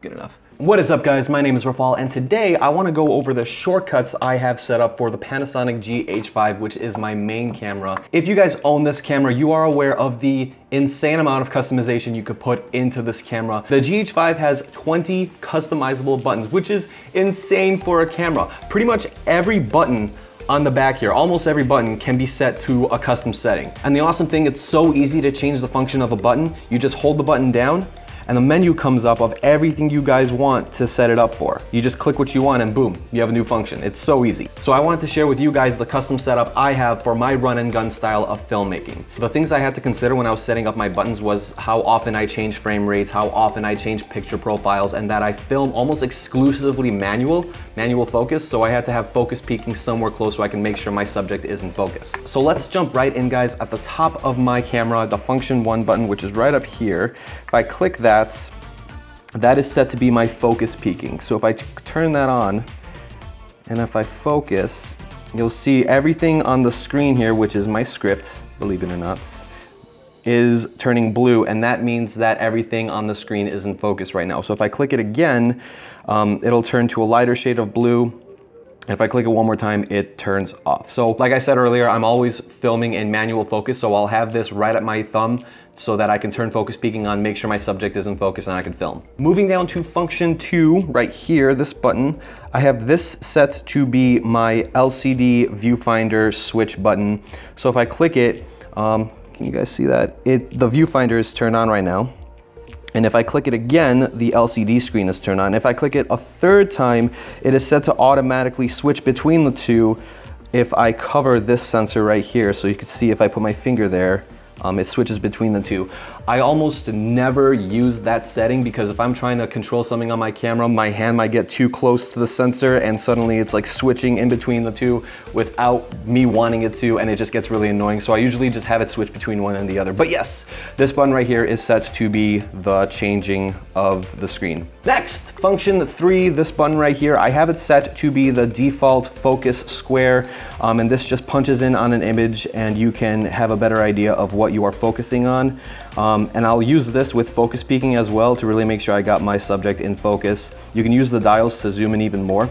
good enough. What is up, guys? My name is Rafal, and today I want to go over the shortcuts I have set up for the Panasonic GH5, which is my main camera. If you guys own this camera, you are aware of the insane amount of customization you could put into this camera. The GH5 has 20 customizable buttons, which is insane for a camera. Pretty much every button on the back here, almost every button can be set to a custom setting. And the awesome thing, it's so easy to change the function of a button. You just hold the button down, and the menu comes up of everything you guys want to set it up for. You just click what you want and boom, you have a new function. It's so easy. So I wanted to share with you guys the custom setup I have for my run and gun style of filmmaking. The things I had to consider when I was setting up my buttons was how often I change frame rates, how often I change picture profiles, and that I film almost exclusively manual focus. So I had to have focus peaking somewhere close so I can make sure my subject is in focus. So let's jump right in, guys. At the top of my camera, the function 1 button, which is right up here, if I click that is set to be my focus peaking. So if I turn that on and if I focus, you'll see everything on the screen here, which is my script, believe it or not, is turning blue, and that means that everything on the screen is in focus right now. So if I click it again, it'll turn to a lighter shade of blue. If I click it one more time, it turns off. So like I said earlier, I'm always filming in manual focus, so I'll have this right at my thumb so that I can turn focus peaking on, make sure my subject is in focus, and I can film. Moving down to function 2, right here, this button, I have this set to be my LCD viewfinder switch button. So if I click it, can you guys see that? The viewfinder is turned on right now. And if I click it again, the LCD screen is turned on. If I click it a third time, it is set to automatically switch between the two if I cover this sensor right here. So you can see if I put my finger there, it switches between the two. I almost never use that setting because if I'm trying to control something on my camera, my hand might get too close to the sensor and suddenly it's like switching in between the two without me wanting it to, and it just gets really annoying. So I usually just have it switch between one and the other. But yes, this button right here is set to be the changing of the screen. Next, function 3, this button right here, I have it set to be the default focus square, and this just punches in on an image and you can have a better idea of what you are focusing on. And I'll use this with focus peaking as well to really make sure I got my subject in focus. You can use the dials to zoom in even more,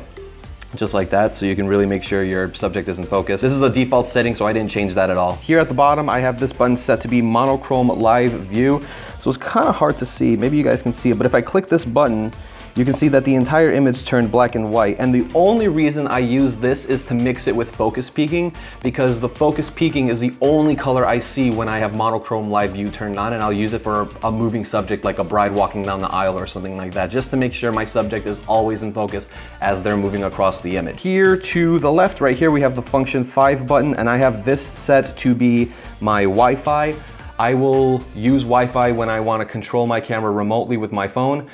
just like that, so you can really make sure your subject is in focus. This is the default setting, so I didn't change that at all. Here at the bottom, I have this button set to be monochrome live view. So it's kind of hard to see, maybe you guys can see it, but if I click this button, you can see that the entire image turned black and white. And the only reason I use this is to mix it with focus peaking, because the focus peaking is the only color I see when I have monochrome live view turned on, and I'll use it for a moving subject like a bride walking down the aisle or something like that, just to make sure my subject is always in focus as they're moving across the image. Here to the left right here, we have the function 5 button, and I have this set to be my Wi-Fi. I will use Wi-Fi when I want to control my camera remotely with my phone.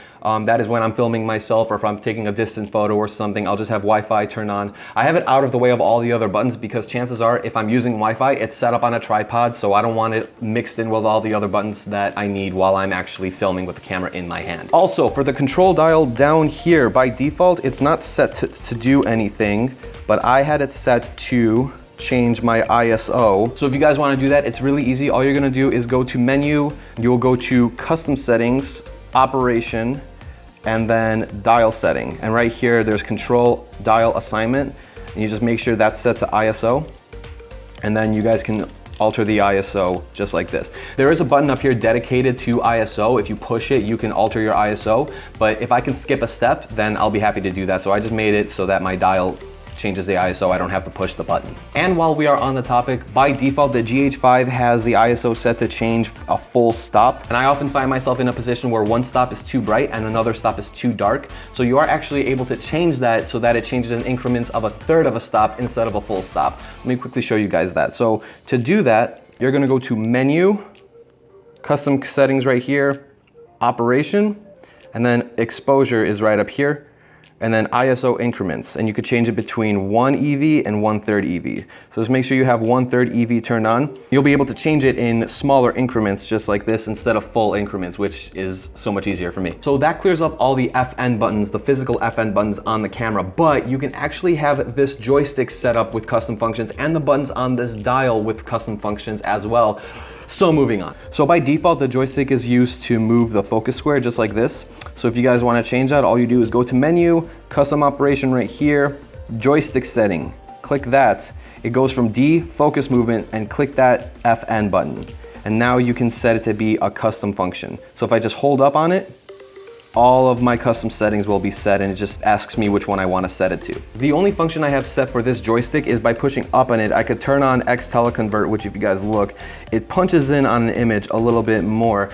That is when I'm filming myself, or if I'm taking a distant photo or something, I'll just have Wi-Fi turned on. I have it out of the way of all the other buttons because chances are if I'm using Wi-Fi, it's set up on a tripod, so I don't want it mixed in with all the other buttons that I need while I'm actually filming with the camera in my hand. Also, for the control dial down here, by default, it's not set to do anything, but I had it set to change my ISO. So if you guys want to do that, it's really easy. All you're going to do is go to menu, you'll go to custom settings, operation, and then dial setting. And right here, there's control dial assignment, and you just make sure that's set to ISO. And then you guys can alter the ISO just like this. There is a button up here dedicated to ISO. If you push it, you can alter your ISO. But if I can skip a step, then I'll be happy to do that. So I just made it so that my dial changes the ISO, I don't have to push the button. And while we are on the topic, by default, the GH5 has the ISO set to change a full stop. And I often find myself in a position where one stop is too bright and another stop is too dark. So you are actually able to change that so that it changes in increments of a third of a stop instead of a full stop. Let me quickly show you guys that. So to do that, you're gonna go to menu, custom settings right here, operation, and then exposure is right up here, and then ISO increments, and you could change it between 1 EV and 1/3 EV. So just make sure you have 1/3 EV turned on. You'll be able to change it in smaller increments just like this instead of full increments, which is so much easier for me. So that clears up all the FN buttons, the physical FN buttons on the camera, but you can actually have this joystick set up with custom functions and the buttons on this dial with custom functions as well. So moving on. So by default, the joystick is used to move the focus square just like this. So if you guys want to change that, all you do is go to menu, custom operation right here, joystick setting. Click that. It goes from D, focus movement, and click that FN button. And now you can set it to be a custom function. So if I just hold up on it, all of my custom settings will be set, and it just asks me which one I want to set it to. The only function I have set for this joystick is by pushing up on it, I could turn on X teleconvert, which if you guys look, it punches in on an image a little bit more.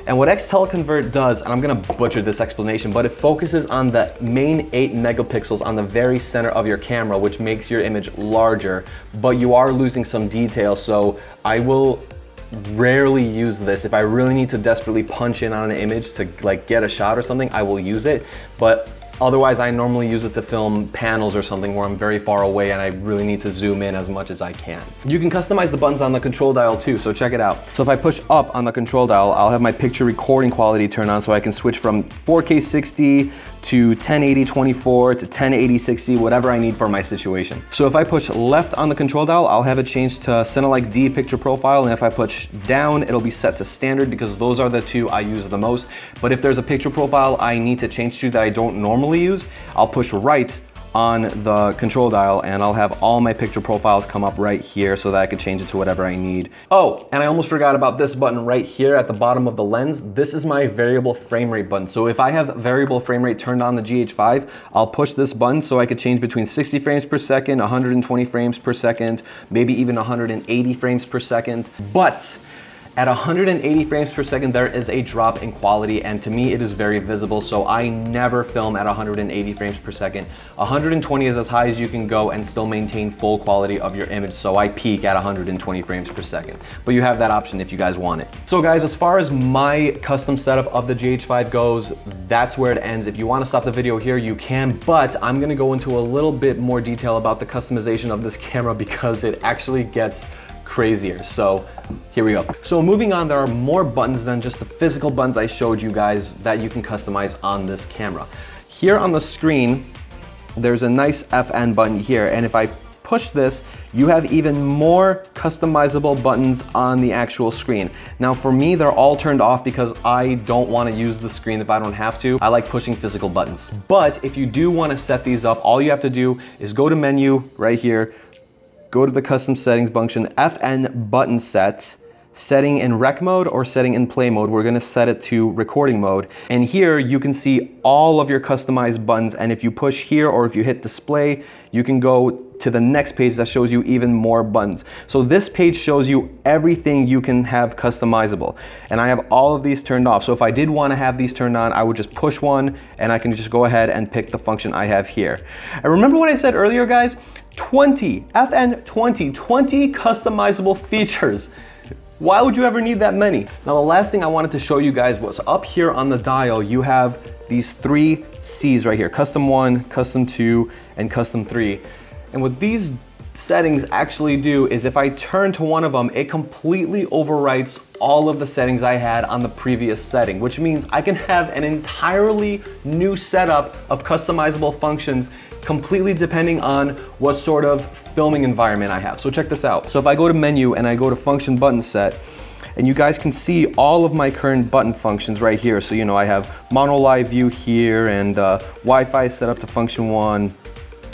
And what X teleconvert does, and I'm gonna butcher this explanation, but it focuses on the main 8 megapixels on the very center of your camera, which makes your image larger, but you are losing some detail. So I will rarely use this. If I really need to desperately punch in on an image to like get a shot or something, I will use it. But otherwise, I normally use it to film panels or something where I'm very far away and I really need to zoom in as much as I can. You can customize the buttons on the control dial too, so check it out. So if I push up on the control dial, I'll have my picture recording quality turned on so I can switch from 4K 60 to 1080 24 to 1080 60, whatever I need for my situation. So if I push left on the control dial, I'll have it changed to Cinelike D picture profile, and if I push down, it'll be set to standard because those are the two I use the most. But if there's a picture profile I need to change to that I don't normally use, I'll push right on the control dial and I'll have all my picture profiles come up right here so that I can change it to whatever I need. Oh, and I almost forgot about this button right here at the bottom of the lens. This is my variable frame rate button. So if I have variable frame rate turned on the GH5, I'll push this button so I could change between 60 frames per second, 120 frames per second, maybe even 180 frames per second. But at 180 frames per second, there is a drop in quality, and to me, it is very visible, so I never film at 180 frames per second. 120 is as high as you can go and still maintain full quality of your image, so I peak at 120 frames per second. But you have that option if you guys want it. So guys, as far as my custom setup of the GH5 goes, that's where it ends. If you want to stop the video here, you can, but I'm gonna go into a little bit more detail about the customization of this camera because it actually gets crazier. So here we go. So moving on, there are more buttons than just the physical buttons I showed you guys that you can customize on this camera. Here on the screen, there's a nice FN button here, and if I push this, you have even more customizable buttons on the actual screen. Now for me, they're all turned off because I don't want to use the screen if I don't have to. I like pushing physical buttons. But if you do want to set these up, all you have to do is go to menu right here, go to the custom settings function, FN button set, setting in rec mode or setting in play mode. We're gonna set it to recording mode. And here you can see all of your customized buttons. And if you push here or if you hit display, you can go to the next page that shows you even more buttons. So this page shows you everything you can have customizable. And I have all of these turned off. So if I did want to have these turned on, I would just push one and I can just go ahead and pick the function I have here. And remember what I said earlier, guys? 20 customizable features. Why would you ever need that many? Now the last thing I wanted to show you guys was up here on the dial, you have these 3 C's right here, custom 1, custom 2, and custom 3. And what these settings actually do is if I turn to one of them, it completely overwrites all of the settings I had on the previous setting, which means I can have an entirely new setup of customizable functions completely depending on what sort of filming environment I have. So check this out. So if I go to menu and I go to function button set, and you guys can see all of my current button functions right here. So, you know, I have mono live view here and Wi-Fi set up to function 1.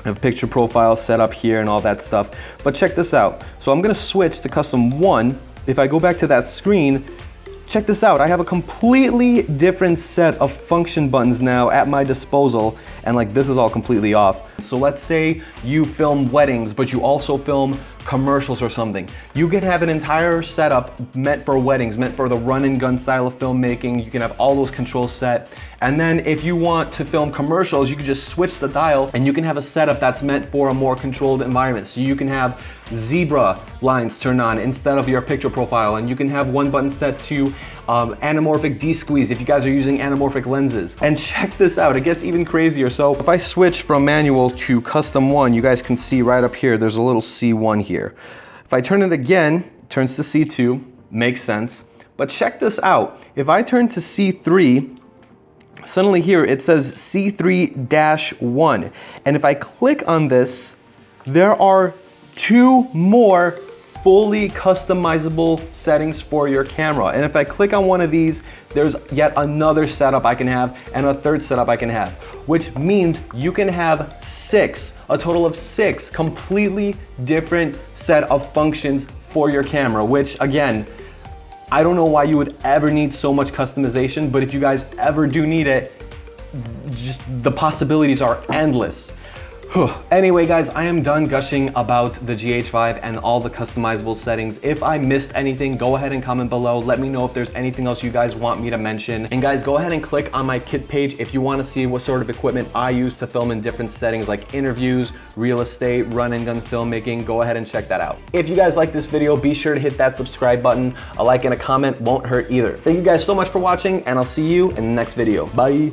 I have picture profile set up here and all that stuff. But check this out. So I'm gonna switch to custom 1. If I go back to that screen, check this out. I have a completely different set of function buttons now at my disposal, and like this is all completely off. So let's say you film weddings, but you also film commercials or something. You can have an entire setup meant for weddings, meant for the run and gun style of filmmaking. You can have all those controls set. And then if you want to film commercials, you can just switch the dial and you can have a setup that's meant for a more controlled environment. So you can have zebra lines turned on instead of your picture profile, and you can have one button set to anamorphic de-squeeze if you guys are using anamorphic lenses. And check this out, it gets even crazier. So if I switch from manual to custom 1, you guys can see right up here, there's a little C1 here. If I turn it again, it turns to C2, makes sense. But check this out, if I turn to C3, suddenly here it says C3-1. And if I click on this, there are 2 more fully customizable settings for your camera. And if I click on one of these, there's yet another setup I can have and a third setup I can have, which means you can have a total of six completely different set of functions for your camera, which again, I don't know why you would ever need so much customization, but if you guys ever do need it, just the possibilities are endless. Anyway guys, I am done gushing about the GH5 and all the customizable settings. If I missed anything, go ahead and comment below. Let me know if there's anything else you guys want me to mention. And guys, go ahead and click on my kit page if you want to see what sort of equipment I use to film in different settings like interviews, real estate, run and gun filmmaking. Go ahead and check that out. If you guys like this video, be sure to hit that subscribe button. A like and a comment won't hurt either. Thank you guys so much for watching, and I'll see you in the next video. Bye.